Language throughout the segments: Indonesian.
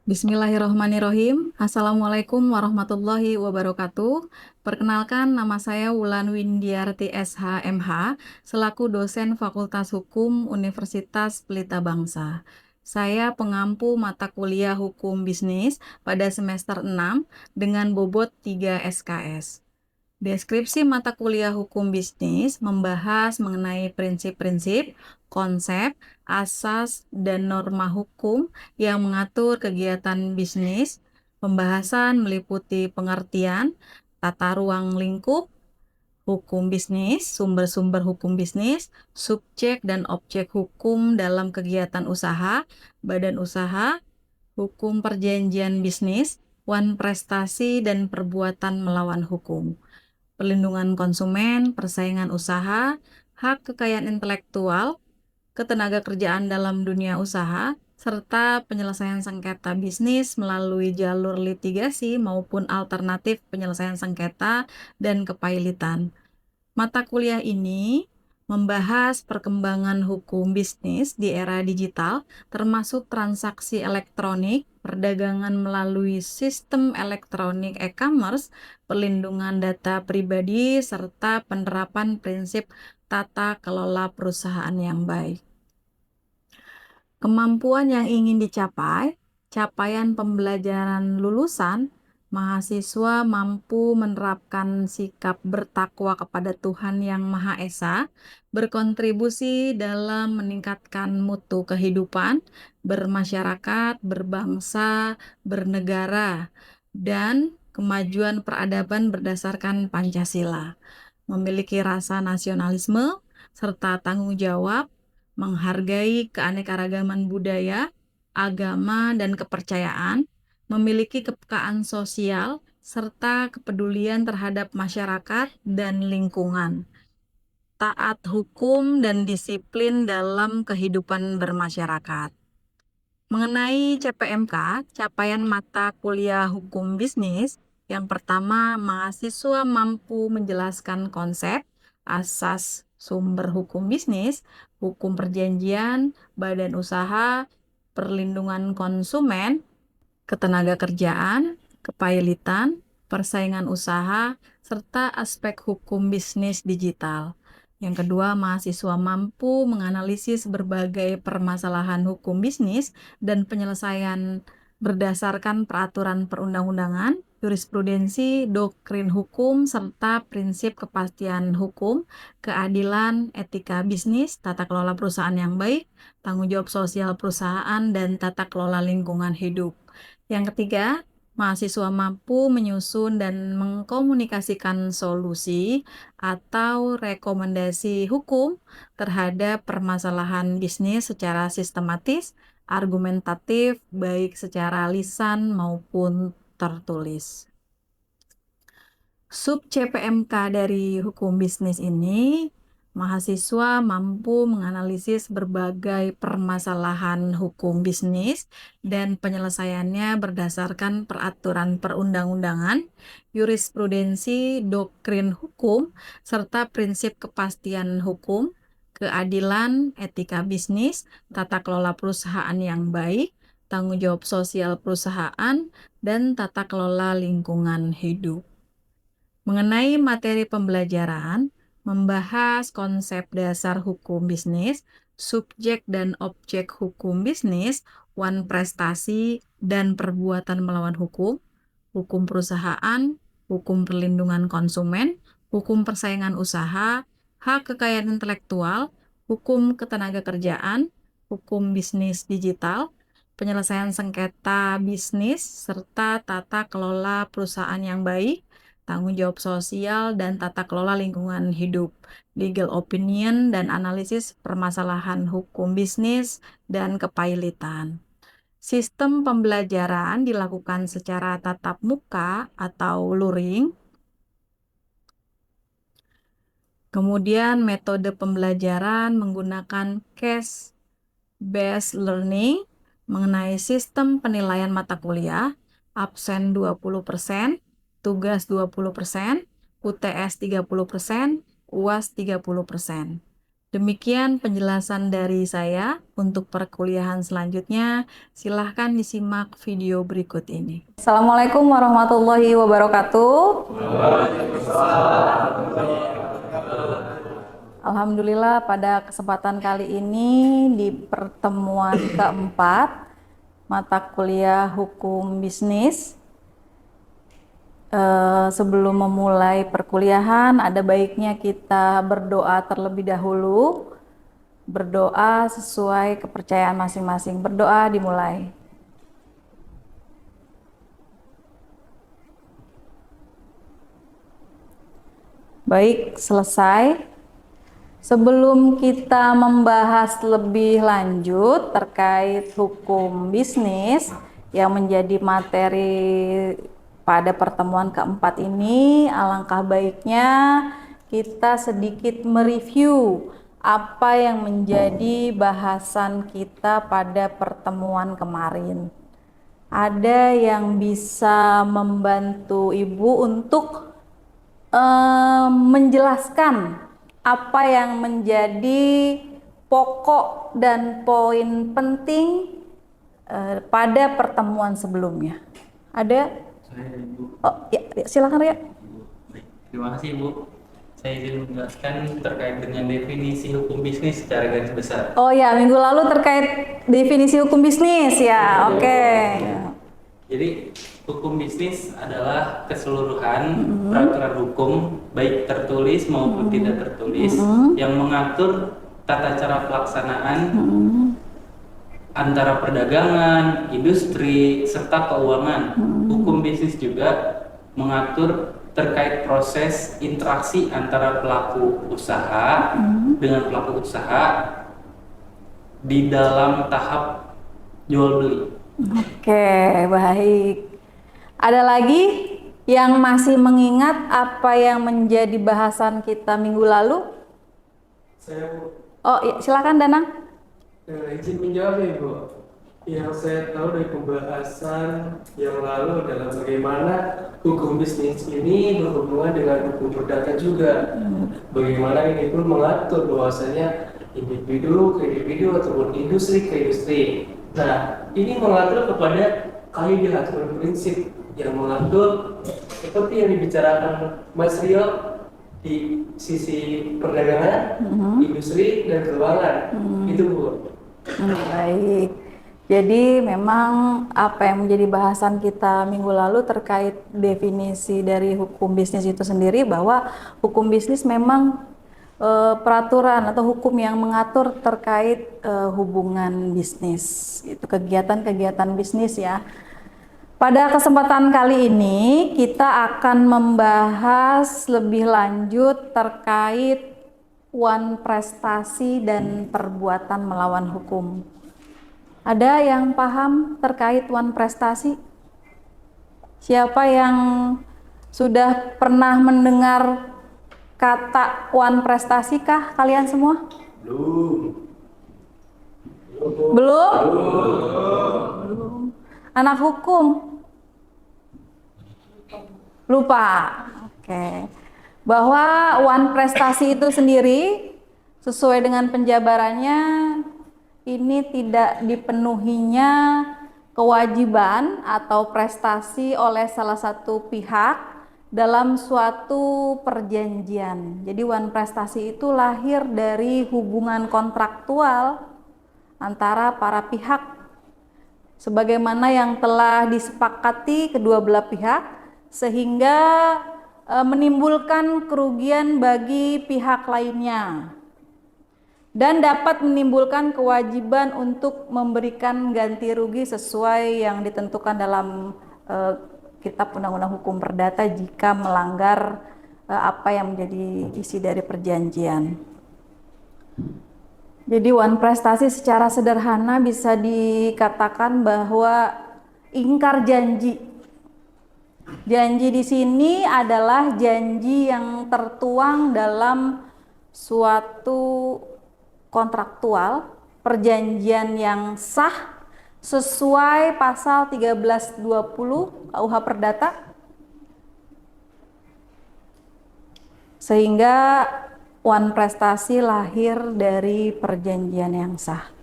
Bismillahirrahmanirrahim. Assalamualaikum warahmatullahi wabarakatuh. Perkenalkan, nama saya Wulan Windiarti SH.MH, selaku dosen Fakultas Hukum Universitas Pelita Bangsa. Saya pengampu mata kuliah Hukum Bisnis pada semester 6 dengan bobot 3 SKS. Deskripsi mata kuliah hukum bisnis membahas mengenai prinsip-prinsip, konsep, asas, dan norma hukum yang mengatur kegiatan bisnis. Pembahasan meliputi pengertian, tata ruang lingkup, hukum bisnis, sumber-sumber hukum bisnis, subjek dan objek hukum dalam kegiatan usaha, badan usaha, hukum perjanjian bisnis, wan prestasi, dan perbuatan melawan hukum, perlindungan konsumen, persaingan usaha, hak kekayaan intelektual, ketenagakerjaan dalam dunia usaha, serta penyelesaian sengketa bisnis melalui jalur litigasi maupun alternatif penyelesaian sengketa dan kepailitan. Mata kuliah ini membahas perkembangan hukum bisnis di era digital, termasuk transaksi elektronik, perdagangan melalui sistem elektronik e-commerce, perlindungan data pribadi, serta penerapan prinsip tata kelola perusahaan yang baik. Kemampuan yang ingin dicapai, capaian pembelajaran lulusan, mahasiswa mampu menerapkan sikap bertakwa kepada Tuhan Yang Maha Esa, berkontribusi dalam meningkatkan mutu kehidupan, bermasyarakat, berbangsa, bernegara, dan kemajuan peradaban berdasarkan Pancasila, memiliki rasa nasionalisme, serta tanggung jawab, menghargai keanekaragaman budaya, agama, dan kepercayaan, memiliki kepekaan sosial, serta kepedulian terhadap masyarakat dan lingkungan, taat hukum dan disiplin dalam kehidupan bermasyarakat. Mengenai CPMK, capaian mata kuliah hukum bisnis, yang pertama, mahasiswa mampu menjelaskan konsep, asas sumber hukum bisnis, hukum perjanjian, badan usaha, perlindungan konsumen, ketenagakerjaan, kepailitan, persaingan usaha, serta aspek hukum bisnis digital. Yang kedua, mahasiswa mampu menganalisis berbagai permasalahan hukum bisnis dan penyelesaian berdasarkan peraturan perundang-undangan, jurisprudensi, doktrin hukum, serta prinsip kepastian hukum, keadilan, etika bisnis, tata kelola perusahaan yang baik, tanggung jawab sosial perusahaan, dan tata kelola lingkungan hidup. Yang ketiga, mahasiswa mampu menyusun dan mengkomunikasikan solusi atau rekomendasi hukum terhadap permasalahan bisnis secara sistematis, argumentatif, baik secara lisan maupun tertulis. Sub CPMK dari hukum bisnis ini, mahasiswa mampu menganalisis berbagai permasalahan hukum bisnis dan penyelesaiannya berdasarkan peraturan perundang-undangan, jurisprudensi, doktrin hukum, serta prinsip kepastian hukum, keadilan, etika bisnis, tata kelola perusahaan yang baik, tanggung jawab sosial perusahaan, dan tata kelola lingkungan hidup. Mengenai materi pembelajaran, membahas konsep dasar hukum bisnis, subjek dan objek hukum bisnis, wan prestasi, dan perbuatan melawan hukum, hukum perusahaan, hukum perlindungan konsumen, hukum persaingan usaha, hak kekayaan intelektual, hukum ketenagakerjaan, hukum bisnis digital, penyelesaian sengketa bisnis, serta tata kelola perusahaan yang baik, tanggung jawab sosial, dan tata kelola lingkungan hidup, legal opinion, dan analisis permasalahan hukum bisnis dan kepailitan. Sistem pembelajaran dilakukan secara tatap muka atau luring. Kemudian metode pembelajaran menggunakan case-based learning mengenai sistem penilaian mata kuliah, absen 20%, tugas 20%, UTS 30%, UAS 30%. Demikian penjelasan dari saya. Untuk perkuliahan selanjutnya, silahkan disimak video berikut ini. Assalamualaikum warahmatullahi wabarakatuh. Alhamdulillah, pada kesempatan kali ini di pertemuan keempat mata kuliah hukum bisnis, sebelum memulai perkuliahan ada baiknya kita berdoa terlebih dahulu. Berdoa sesuai kepercayaan masing-masing. Berdoa dimulai. Baik, selesai. Sebelum kita membahas lebih lanjut terkait hukum bisnis yang menjadi materi pada pertemuan keempat ini, alangkah baiknya kita sedikit mereview apa yang menjadi bahasan kita pada pertemuan kemarin. Ada yang bisa membantu Ibu untuk menjelaskan apa yang menjadi pokok dan poin penting pada pertemuan sebelumnya. Ada? Saya, Ibu. Oh, ya, silakan Ria. Baik, terima kasih Ibu. Saya izin menjelaskan terkait dengan definisi hukum bisnis secara garis besar. Oh ya, minggu lalu terkait definisi hukum bisnis ya. Oke. Jadi hukum bisnis adalah keseluruhan peraturan hukum baik tertulis maupun tidak tertulis yang mengatur tata cara pelaksanaan antara perdagangan, industri, serta keuangan. Hukum bisnis juga mengatur terkait proses interaksi antara pelaku usaha dengan pelaku usaha di dalam tahap jual beli. Oke, baik. Ada lagi yang masih mengingat apa yang menjadi bahasan kita minggu lalu? Saya Oh, ya, silakan Danang. izin menjawab ya Bu. Yang saya tahu dari pembahasan yang lalu adalah bagaimana hukum bisnis ini berhubungan dengan hukum perdata juga. Bagaimana ini pun mengatur bahwasanya individu ke individu ataupun industri ke industri. Nah, ini mengatur kepada kaidah atau prinsip yang mengatur seperti yang dibicarakan Mas Rio di sisi perdagangan, industri dan keuangan. Itu Bu. Baik. Jadi memang apa yang menjadi bahasan kita minggu lalu terkait definisi dari hukum bisnis itu sendiri, bahwa hukum bisnis memang peraturan atau hukum yang mengatur terkait hubungan bisnis, itu kegiatan-kegiatan bisnis ya. Pada kesempatan kali ini kita akan membahas lebih lanjut terkait wan prestasi dan perbuatan melawan hukum. Ada yang paham terkait wan prestasi? Siapa yang sudah pernah mendengar kata wan prestasi kah kalian semua? Belum. Belum? Anak hukum? Lupa. Oke. Bahwa wan prestasi itu sendiri sesuai dengan penjabarannya, ini tidak dipenuhinya kewajiban atau prestasi oleh salah satu pihak dalam suatu perjanjian. Jadi wan prestasi itu lahir dari hubungan kontraktual antara para pihak sebagaimana yang telah disepakati kedua belah pihak, sehingga menimbulkan kerugian bagi pihak lainnya dan dapat menimbulkan kewajiban untuk memberikan ganti rugi sesuai yang ditentukan dalam Kitab Undang-Undang Hukum Perdata jika melanggar apa yang menjadi isi dari perjanjian. Jadi wan prestasi secara sederhana bisa dikatakan bahwa ingkar janji. Janji di sini adalah janji yang tertuang dalam suatu kontraktual, perjanjian yang sah sesuai pasal 1320 KUH Perdata, sehingga wan prestasi lahir dari perjanjian yang sah.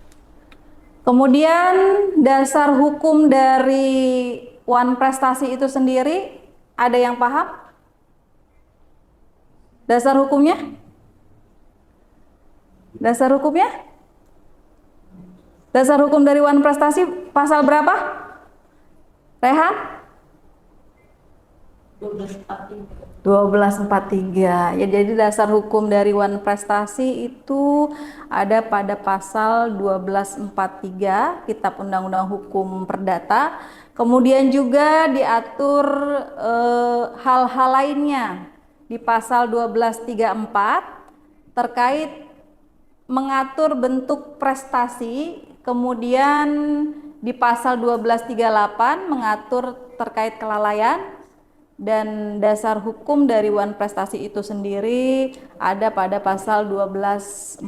Kemudian dasar hukum dari wan prestasi itu sendiri, ada yang paham? Dasar hukumnya? Dasar hukumnya? Dasar hukum dari wan prestasi pasal berapa? Rehan? 1243. Ya, jadi dasar hukum dari wan prestasi itu ada pada pasal 1243 Kitab Undang-Undang Hukum Perdata. Kemudian juga diatur hal-hal lainnya di pasal 1234 terkait mengatur bentuk prestasi. Kemudian di pasal 1238 mengatur terkait kelalaian. Dan dasar hukum dari wan prestasi itu sendiri ada pada pasal 1243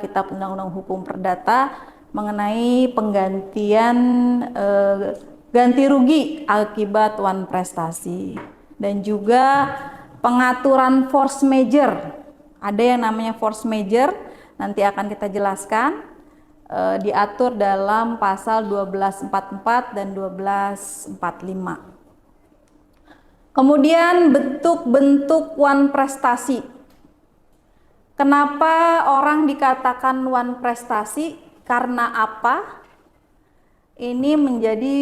Kitab Undang-Undang Hukum Perdata mengenai penggantian ganti rugi akibat wan prestasi, dan juga pengaturan force major. Ada yang namanya force major, nanti akan kita jelaskan, diatur dalam pasal 1244 dan 1245. Kemudian bentuk-bentuk wan prestasi. Kenapa orang dikatakan wan prestasi? Karena apa? Ini menjadi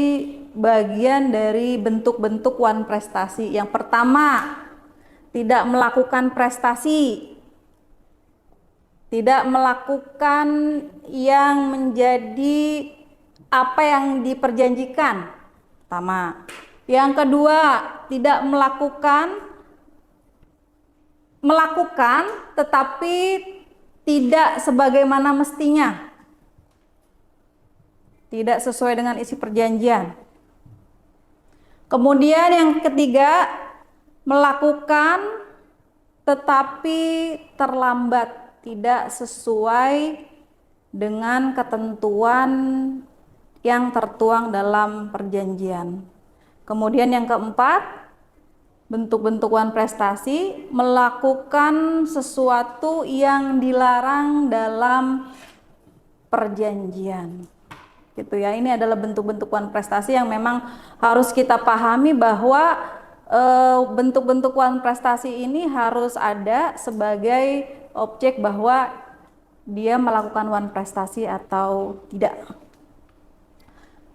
bagian dari bentuk-bentuk wan prestasi. Yang pertama, tidak melakukan prestasi. Tidak melakukan yang menjadi apa yang diperjanjikan. Pertama. Yang kedua, tidak melakukan tetapi tidak sebagaimana mestinya. Tidak sesuai dengan isi perjanjian. Kemudian yang ketiga, melakukan tetapi terlambat, tidak sesuai dengan ketentuan yang tertuang dalam perjanjian. Kemudian yang keempat, bentuk-bentuk wan prestasi, melakukan sesuatu yang dilarang dalam perjanjian. Gitu ya. Ini adalah bentuk-bentuk wan prestasi yang memang harus kita pahami bahwa bentuk-bentuk wan prestasi ini harus ada sebagai objek bahwa dia melakukan wan prestasi atau tidak.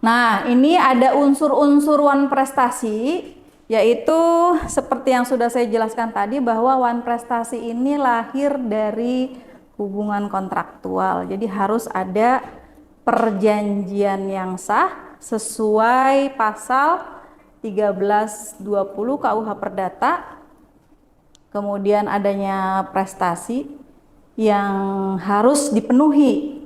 Nah, ini ada unsur-unsur wan prestasi, yaitu seperti yang sudah saya jelaskan tadi bahwa wan prestasi ini lahir dari hubungan kontraktual. Jadi harus ada perjanjian yang sah sesuai pasal 1320 KUH Perdata. Kemudian adanya prestasi yang harus dipenuhi.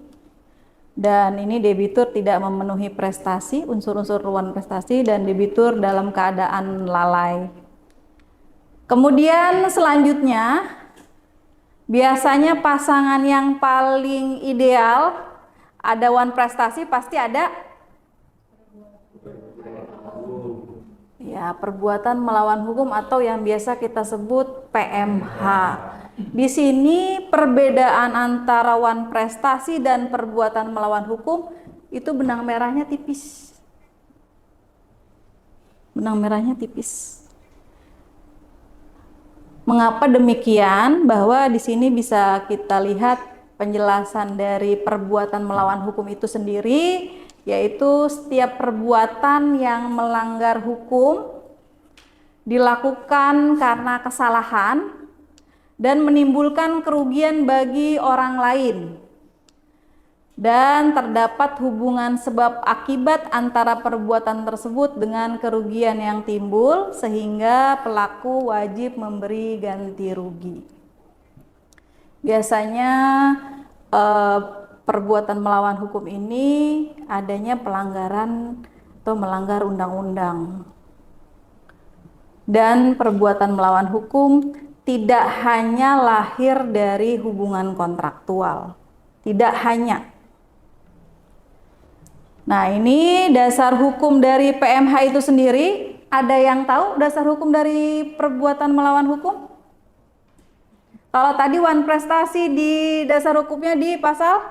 Dan ini debitur tidak memenuhi prestasi, unsur-unsur wan prestasi, dan debitur dalam keadaan lalai. Kemudian selanjutnya, biasanya pasangan yang paling ideal ada wan prestasi pasti ada ya perbuatan melawan hukum atau yang biasa kita sebut PMH. Di sini perbedaan antara wan prestasi dan perbuatan melawan hukum itu benang merahnya tipis. Benang merahnya tipis. Mengapa demikian? Bahwa di sini bisa kita lihat penjelasan dari perbuatan melawan hukum itu sendiri, yaitu setiap perbuatan yang melanggar hukum dilakukan karena kesalahan dan menimbulkan kerugian bagi orang lain, dan terdapat hubungan sebab akibat antara perbuatan tersebut dengan kerugian yang timbul sehingga pelaku wajib memberi ganti rugi. Biasanya perbuatan melawan hukum ini adanya pelanggaran atau melanggar undang-undang. Dan perbuatan melawan hukum tidak hanya lahir dari hubungan kontraktual, tidak hanya. Nah, ini dasar hukum dari PMH itu sendiri. Ada yang tahu dasar hukum dari perbuatan melawan hukum? Kalau tadi wan prestasi di dasar hukumnya di pasal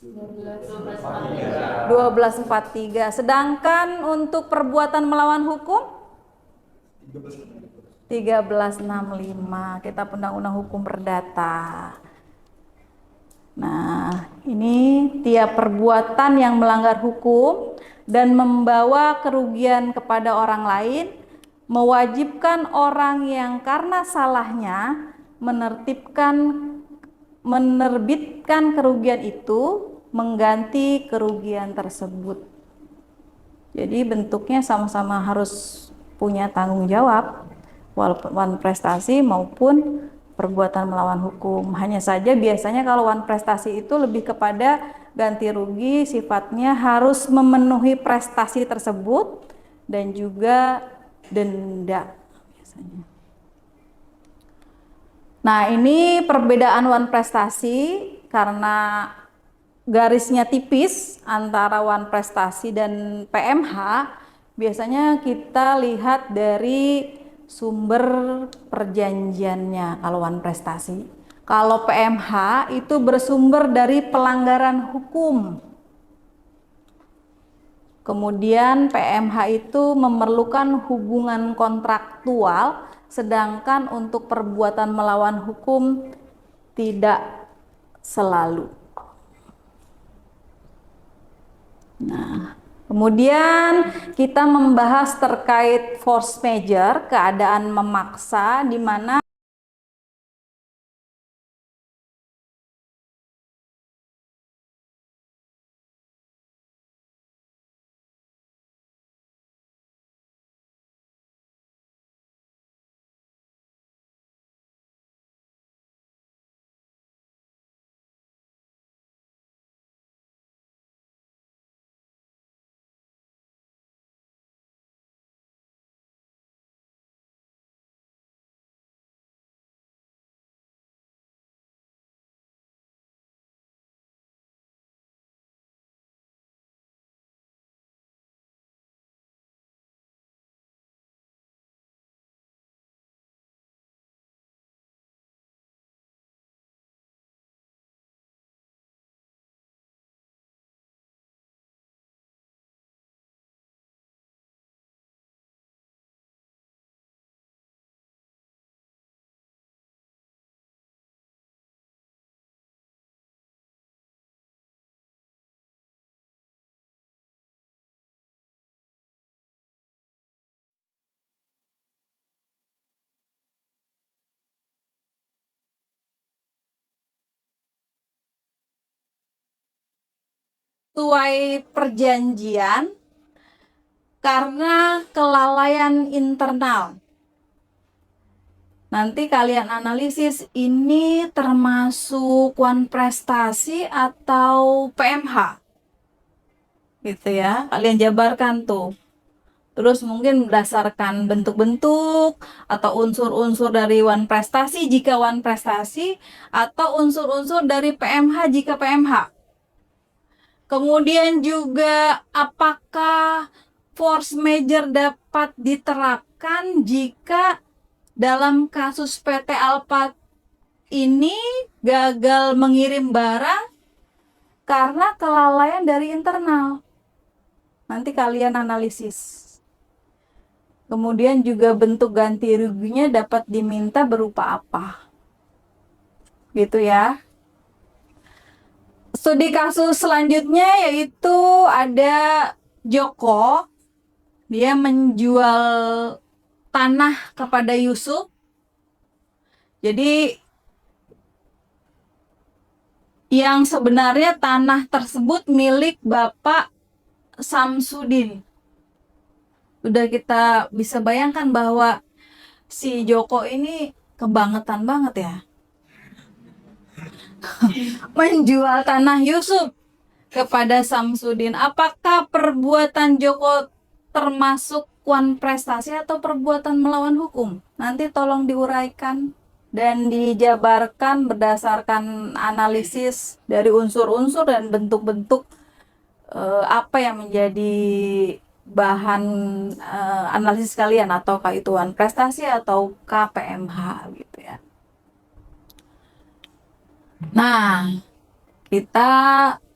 1243. Sedangkan untuk perbuatan melawan hukum 1365 Kitab Undang-Undang Hukum Perdata. Nah, ini tiap perbuatan yang melanggar hukum dan membawa kerugian kepada orang lain mewajibkan orang yang karena salahnya menerbitkan kerugian itu mengganti kerugian tersebut. Jadi bentuknya sama-sama harus punya tanggung jawab, wan prestasi maupun perbuatan melawan hukum. Hanya saja biasanya kalau wan prestasi itu lebih kepada ganti rugi, sifatnya harus memenuhi prestasi tersebut dan juga denda biasanya. Nah, ini perbedaan wan prestasi karena garisnya tipis antara wan prestasi dan PMH. Biasanya kita lihat dari sumber perjanjiannya kalau wan prestasi. Kalau PMH itu bersumber dari pelanggaran hukum. Kemudian PMH itu memerlukan hubungan kontraktual, sedangkan untuk perbuatan melawan hukum tidak selalu. Nah, kemudian kita membahas terkait force majeure, keadaan memaksa, di mana sesuai perjanjian karena kelalaian internal. Nanti kalian analisis ini termasuk wan prestasi atau PMH. Gitu ya. Kalian jabarkan tuh. Terus mungkin berdasarkan bentuk-bentuk atau unsur-unsur dari wan prestasi jika wan prestasi atau unsur-unsur dari PMH jika PMH. Kemudian juga apakah force majeure dapat diterapkan jika dalam kasus PT Alphard ini gagal mengirim barang karena kelalaian dari internal. Nanti kalian analisis. Kemudian juga bentuk ganti ruginya dapat diminta berupa apa. Gitu ya. Studi kasus selanjutnya yaitu ada Joko. Dia menjual tanah kepada Yusuf. Jadi yang sebenarnya tanah tersebut milik Bapak Samsudin. Udah kita bisa bayangkan bahwa si Joko ini kebangetan banget ya. Menjual tanah Yusuf kepada Samsudin. Apakah perbuatan Joko termasuk wan prestasi atau perbuatan melawan hukum? Nanti tolong diuraikan dan dijabarkan berdasarkan analisis dari unsur-unsur dan bentuk-bentuk apa yang menjadi bahan analisis kalian, ataukah itu wan prestasi atau KPMH gitu ya. Nah, kita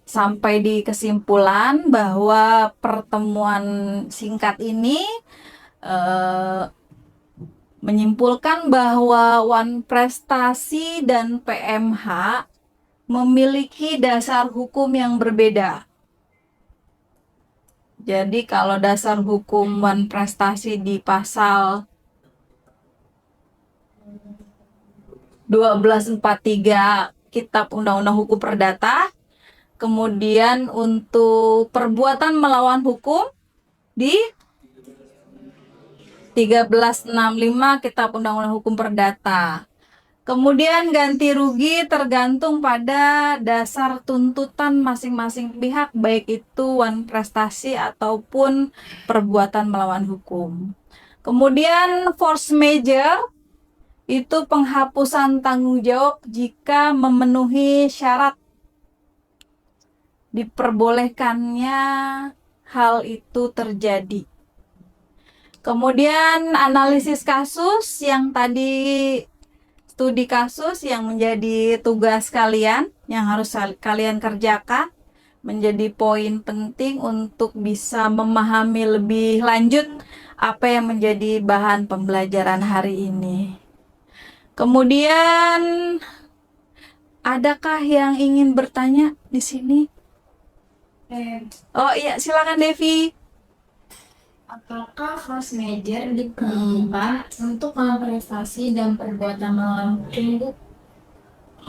sampai di kesimpulan bahwa pertemuan singkat ini eh, menyimpulkan bahwa Wan Prestasi dan PMH memiliki dasar hukum yang berbeda. Jadi kalau dasar hukum Wan Prestasi di pasal 1243 Kitab Undang-Undang Hukum Perdata, kemudian untuk perbuatan melawan hukum di 1365 Kitab Undang-Undang Hukum Perdata. Kemudian ganti rugi tergantung pada dasar tuntutan masing-masing pihak, baik itu Wan Prestasi ataupun perbuatan melawan hukum. Kemudian force major itu penghapusan tanggung jawab jika memenuhi syarat diperbolehkannya hal itu terjadi. Kemudian analisis kasus yang tadi studi kasus yang menjadi tugas kalian yang harus kalian kerjakan menjadi poin penting untuk bisa memahami lebih lanjut apa yang menjadi bahan pembelajaran hari ini. Kemudian adakah yang ingin bertanya di sini? Oh iya, silakan Devi. Apakah force major diperlukan untuk prestasi dan perbuatan melawan hukum, Bu?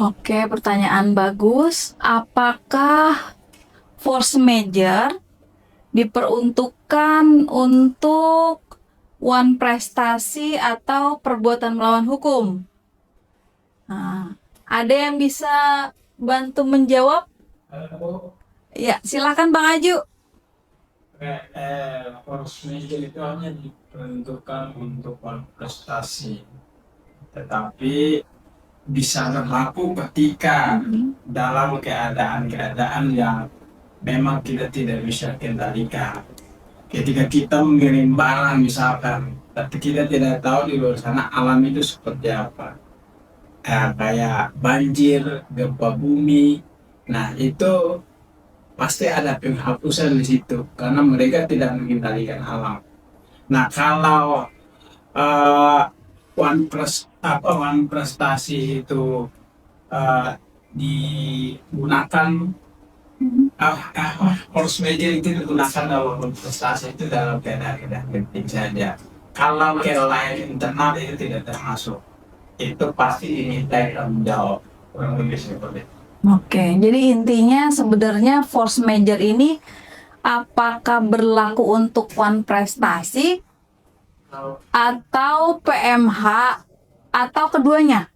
Oke, pertanyaan bagus. Apakah force major diperuntukkan untuk Wan Prestasi atau perbuatan melawan hukum? Nah, ada yang bisa bantu menjawab? Ya, silakan Bang Aju. Force major itu hanya diperuntukkan untuk prestasi, tetapi bisa berlaku ketika dalam keadaan-keadaan yang memang kita tidak bisa kendalikan. Ketika kita mengirim barang misalkan, tapi kita tidak tahu di luar sana alam itu seperti apa. Kayak banjir, gempa bumi, nah itu pasti ada penghapusan di situ karena mereka tidak mengendalikan alam. Nah kalau Wan Prestasi itu digunakan force major itu digunakan dalam prestasi itu dalam keadaan penting saja. Kalau kelalaian internal itu tidak termasuk, itu pasti dimintai tanggung jawab, kurang lebih seperti itu. Oke, jadi intinya sebenarnya force major ini apakah berlaku untuk Wan Prestasi atau PMH atau keduanya?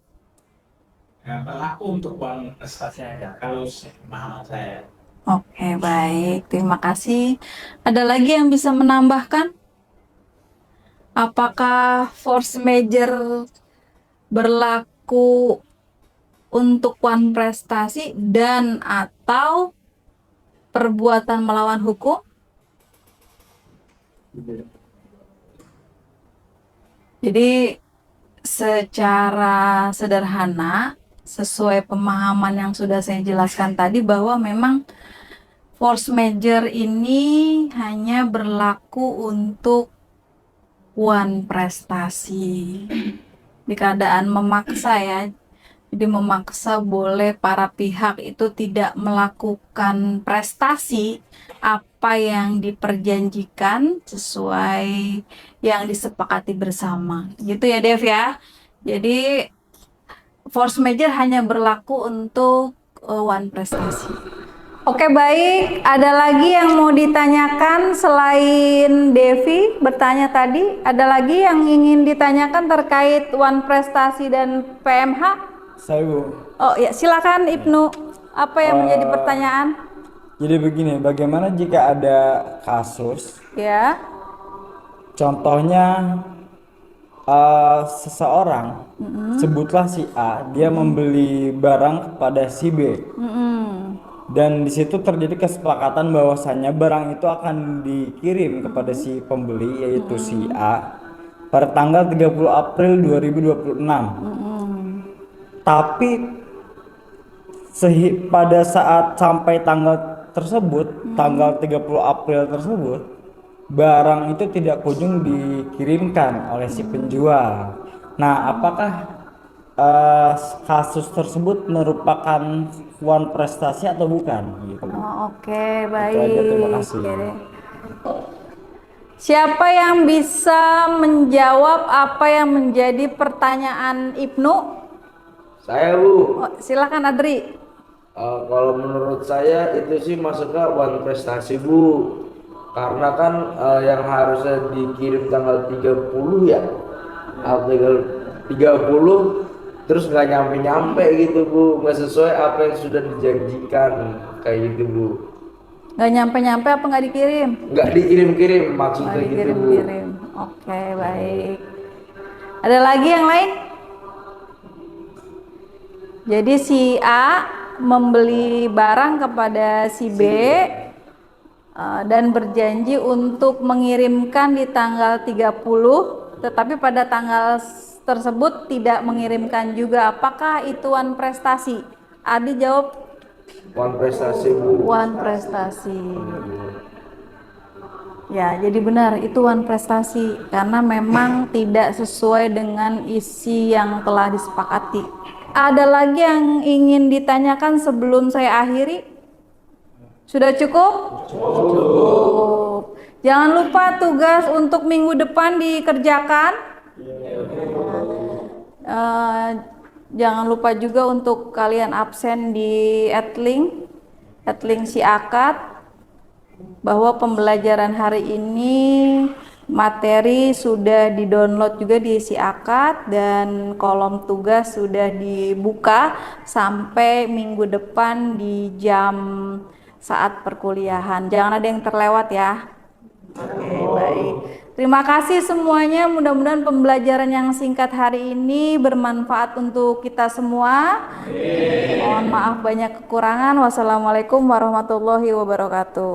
Berlaku untuk Wan Prestasi ya, kalau pemahaman saya. Oke, baik. Terima kasih. Ada lagi yang bisa menambahkan? Apakah force major berlaku untuk Wan Prestasi dan atau perbuatan melawan hukum? Jadi secara sederhana, sesuai pemahaman yang sudah saya jelaskan tadi bahwa memang force major ini hanya berlaku untuk Wan Prestasi. Di keadaan memaksa ya. Jadi memaksa boleh para pihak itu tidak melakukan prestasi apa yang diperjanjikan sesuai yang disepakati bersama. Gitu ya Dev ya. Jadi force major hanya berlaku untuk Wan Prestasi. Oke baik, ada lagi yang mau ditanyakan selain Devi bertanya tadi? Ada lagi yang ingin ditanyakan terkait Wan Prestasi dan PMH? Saya Bu. Oh ya, silakan Ibnu. Apa yang menjadi pertanyaan? Jadi begini, bagaimana jika ada kasus, Ya, contohnya seseorang, sebutlah si A, dia membeli barang kepada si B, dan di situ terjadi kesepakatan bahwasannya barang itu akan dikirim kepada si pembeli yaitu si A pada tanggal 30 April 2026. Tapi pada saat sampai tanggal tersebut, tanggal 30 April tersebut, barang itu tidak kunjung dikirimkan oleh si penjual. Nah, apakah kasus tersebut merupakan sebuah prestasi atau bukan? Gitu. Oh, oke, Itu aja, terima baik. kasih. Oke deh. Siapa yang bisa menjawab apa yang menjadi pertanyaan Ibnu? Saya Bu, Oh, silakan Adri. kalau menurut saya itu sih masuknya bukan prestasi Bu. Karena kan yang harusnya dikirim tanggal 30 ya, tanggal 30 terus nggak nyampe-nyampe gitu Bu, nggak sesuai apa yang sudah dijanjikan kayak gitu Bu. Nggak nyampe-nyampe apa nggak dikirim? Nggak dikirim-kirim Nggak maksudnya gitu Bu. dikirim-kirim. Oke, baik. Ada lagi yang lain? Jadi si A membeli barang kepada si B dan berjanji untuk mengirimkan di tanggal 30, tetapi pada tanggal tersebut tidak mengirimkan juga. Apakah itu wan prestasi? Adi jawab Bukan prestasi Bu. wan prestasi. Ya, jadi benar itu wan prestasi karena memang tidak sesuai dengan isi yang telah disepakati. Ada lagi yang ingin ditanyakan sebelum saya akhiri? Sudah cukup? Cukup. Jangan lupa tugas untuk minggu depan dikerjakan. Jangan lupa juga untuk kalian absen di Adlink si akad, bahwa pembelajaran hari ini materi sudah di-download juga di si akad dan kolom tugas sudah dibuka sampai minggu depan di jam saat perkuliahan. Jangan ada yang terlewat ya. Oke, baik. Terima kasih semuanya. Mudah-mudahan pembelajaran yang singkat hari ini bermanfaat untuk kita semua. Mohon maaf banyak kekurangan. Wassalamualaikum warahmatullahi wabarakatuh.